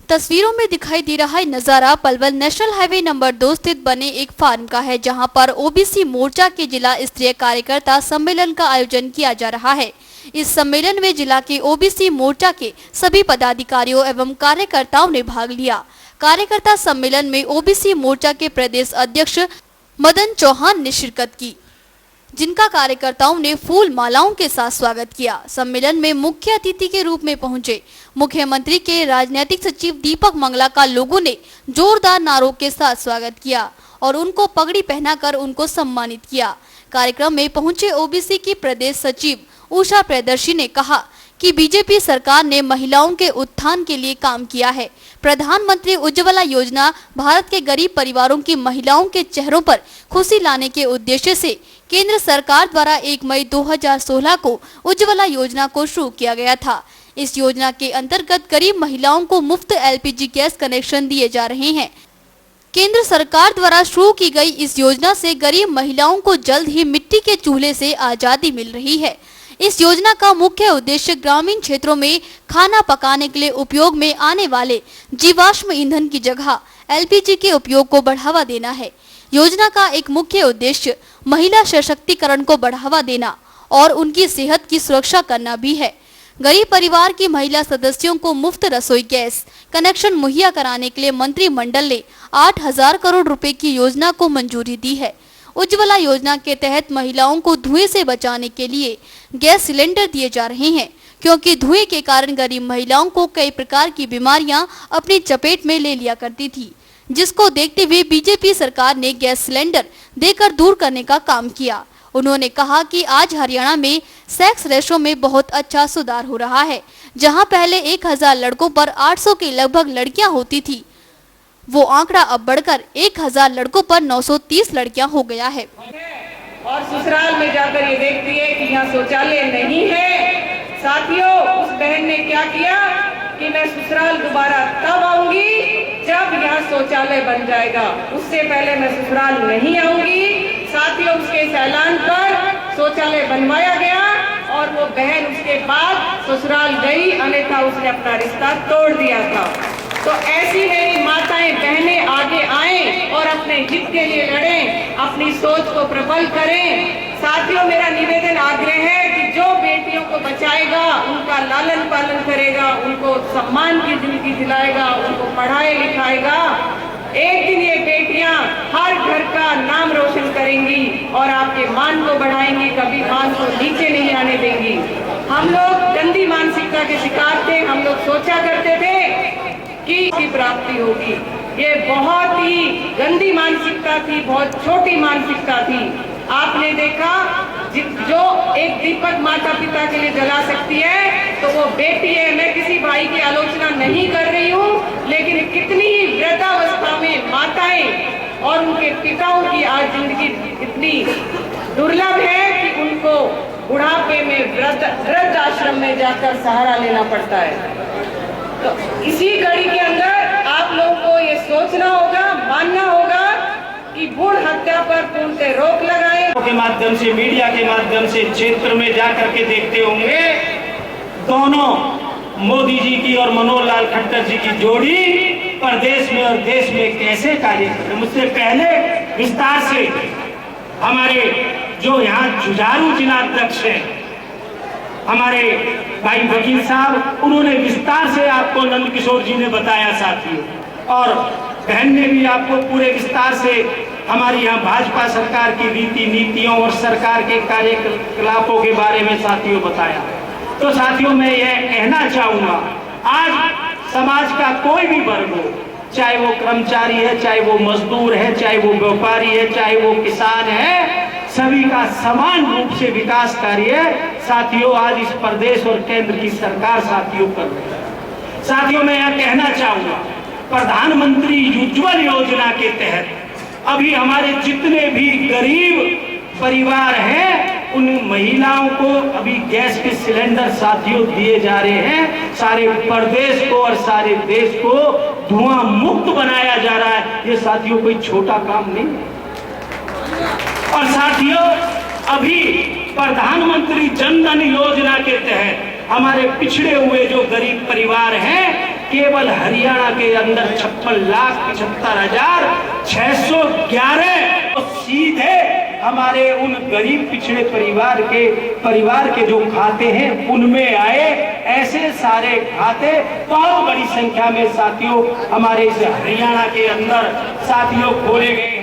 तस्वीरों में दिखाई दे रहा नजारा पलवल नेशनल हाईवे नंबर 2 स्थित बने एक फार्म का है, जहां पर ओबीसी मोर्चा के जिला स्तरीय कार्यकर्ता सम्मेलन का आयोजन किया जा रहा है। इस सम्मेलन में जिला के ओबीसी मोर्चा के सभी पदाधिकारियों एवं कार्यकर्ताओं ने भाग लिया। कार्यकर्ता सम्मेलन में ओबीसी मोर्चा के प्रदेश अध्यक्ष मदन चौहान ने शिरकत की, जिनका कार्यकर्ताओं ने फूल मालाओं के साथ स्वागत किया। सम्मेलन में मुख्य अतिथि के रूप में पहुंचे मुख्यमंत्री के राजनीतिक सचिव दीपक मंगला का लोगों ने जोरदार नारों के साथ स्वागत किया और उनको पगड़ी पहनाकर उनको सम्मानित किया। कार्यक्रम में पहुंचे ओबीसी की प्रदेश सचिव उषा प्रियदर्शी ने कहा कि बीजेपी सरकार ने महिलाओं के उत्थान के लिए काम किया है। प्रधानमंत्री उज्ज्वला योजना भारत के गरीब परिवारों की महिलाओं के चेहरों पर खुशी लाने के उद्देश्य से केंद्र सरकार द्वारा 1 मई 2016 को उज्ज्वला योजना को शुरू किया गया था। इस योजना के अंतर्गत गरीब महिलाओं को मुफ्त एलपीजी गैस कनेक्शन दिए जा रहे हैं। केंद्र सरकार द्वारा शुरू की गई इस योजना से गरीब महिलाओं को जल्द ही मिट्टी के चूल्हे से आजादी मिल रही है। इस योजना का मुख्य उद्देश्य ग्रामीण क्षेत्रों में खाना पकाने के लिए उपयोग में आने वाले जीवाश्म ईंधन की जगह एलपीजी के उपयोग को बढ़ावा देना है। योजना का एक मुख्य उद्देश्य महिला सशक्तिकरण को बढ़ावा देना और उनकी सेहत की सुरक्षा करना भी है। गरीब परिवार की महिला सदस्यों को मुफ्त रसोई गैस कनेक्शन मुहैया कराने के लिए मंत्रिमंडल ने 8,000 करोड़ रुपए की योजना को मंजूरी दी है। उज्ज्वला योजना के तहत महिलाओं को धुएं से बचाने के लिए गैस सिलेंडर दिए जा रहे हैं, क्योंकि धुएं के कारण गरीब महिलाओं को कई प्रकार की बीमारियां अपनी चपेट में ले लिया करती थी, जिसको देखते हुए बीजेपी सरकार ने गैस सिलेंडर देकर दूर करने का काम किया। उन्होंने कहा कि आज हरियाणा में सेक्स रेशो में बहुत अच्छा सुधार हो रहा है। जहां पहले 1,000 लड़कों पर 800 के लगभग लड़कियां होती थी, वो आंकड़ा अब बढ़कर 1,000 लड़कों पर 930 लड़कियां हो गया है। और ससुराल में जाकर ये देखती है कि यहाँ शौचालय नहीं है। साथियों, उस बहन ने क्या किया कि मैं ससुराल दोबारा तब आऊंगी जब यहाँ शौचालय बन जाएगा, उससे पहले मैं ससुराल नहीं आऊंगी। साथियों, उसके इस ऐलान पर शौचालय बनवाया गया और वो बहन उसके बाद ससुराल गई, अन्यथा उसने अपना रिश्ता तोड़ दिया था। तो ऐसी मेरी माताएं बहनें आगे आएं और अपने हित के लिए लड़ें, अपनी सोच को प्रबल करें। साथियों, मेरा निवेदन आग्रह है कि जो बेटियों को बचाएगा, उनका लालन पालन करेगा, उनको सम्मान की जिंदगी दिलाएगा, उनको पढ़ाए लिखाएगा, एक दिन ये बेटियां हर घर का नाम रोशन करेंगी और आपके मान को बढ़ाएंगी, कभी मान को नीचे नहीं आने देंगी। हम लोग गंदी मानसिकता के शिकार थे। हम लोग सोचा करते थे की प्राप्ति होगी। ये बहुत ही गंदी मानसिकता थी, बहुत छोटी मानसिकता थी। आपने देखा, जो एक दीपक माता पिता के लिए जला सकती है तो वो बेटी है। मैं किसी भाई की आलोचना नहीं कर रही हूँ, लेकिन कितनी ही वृद्धावस्था में माताएं और उनके पिताओं की आज जिंदगी इतनी दुर्लभ है कि उनको बुढ़ापे में वृद्ध आश्रम में जाकर सहारा लेना पड़ता है। तो इसी कड़ी के अंदर आप लोगों को ये सोचना होगा, मानना होगा कि भ्रूण हत्या पर पूर्णतः रोक लगाए। के माध्यम से, मीडिया के माध्यम से क्षेत्र में जाकर के देखते होंगे, दोनों मोदी जी की और मनोहर लाल खट्टर जी की जोड़ी प्रदेश में और देश में कैसे कार्य कर रहे। मुझसे पहले विस्तार से हमारे जो यहाँ जुझारू जिला अध्यक्ष हैं, हमारे भाई वकील साहब, उन्होंने विस्तार से आपको नंद किशोर जी ने बताया साथियों, और बहन ने भी आपको पूरे विस्तार से हमारी यहाँ भाजपा सरकार की रीति नीतियों और सरकार के कार्यकलापों के बारे में साथियों बताया। तो साथियों, मैं यह कहना चाहूंगा, आज समाज का कोई भी वर्ग हो, चाहे वो कर्मचारी है, चाहे वो मजदूर है, चाहे वो व्यापारी है, चाहे वो किसान है, सभी का समान रूप से विकास कार्य साथियों आज इस प्रदेश और केंद्र की सरकार साथियों कर रही है। साथियों, मैं यह कहना चाहूंगा, प्रधानमंत्री उज्ज्वला योजना के तहत अभी हमारे जितने भी गरीब परिवार हैं, उन महिलाओं को अभी गैस के सिलेंडर साथियों दिए जा रहे हैं। सारे प्रदेश को और सारे देश को धुआं मुक्त बनाया जा रहा है। ये साथियों कोई छोटा काम नहीं है। और साथियों, अभी प्रधानमंत्री जन धन योजना के तहत हमारे पिछड़े हुए जो गरीब परिवार हैं, केवल हरियाणा के अंदर 56,75,611 सीधे हमारे उन गरीब पिछड़े परिवार के जो खाते हैं उनमें आए। ऐसे सारे खाते बहुत बड़ी संख्या में साथियों हमारे इस हरियाणा के अंदर साथियों खोले गए।